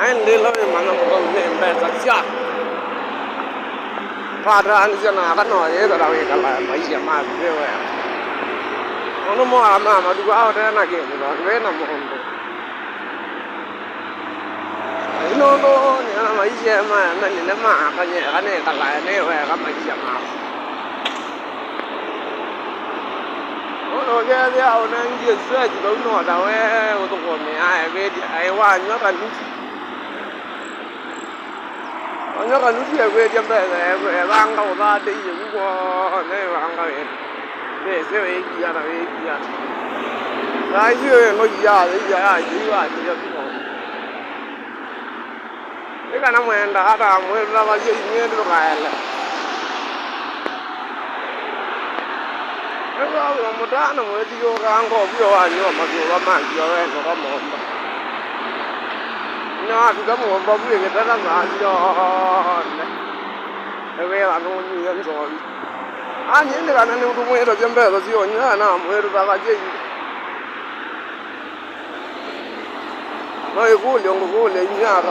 ndilo mana ko ne mbeta sia para an sia na no ye da we kala mai sia ma be we ono mo ama ma du a de na ke no we na mo ndo no ni na mai sia ma na ni na ma ka ne kala ne we ka mai sia ma ono ke dia ona ngi sia ji do no da we o to ko me ai be di ai wa nyo ka ni nhớ là lúc kia quê chăm đây là em đang đâu ra đi những qua này đang đâu để xem cái gì là cái gì à cái gì nó gì à cái gì à gì à gì à cái cái năm em đã làm mới ra bao nhiêu nhiêu được cái là cái đó là một đá nó mới đi vô gang có vô à nhưng mà vô mà vô em nó có một nó thì có một bao nhiêu người ta đang làm cho về là nó như vậy rồi à những cái này nó cũng mới được xem về rồi chứ nhớ là mới được cái gì nó cũng liền nhá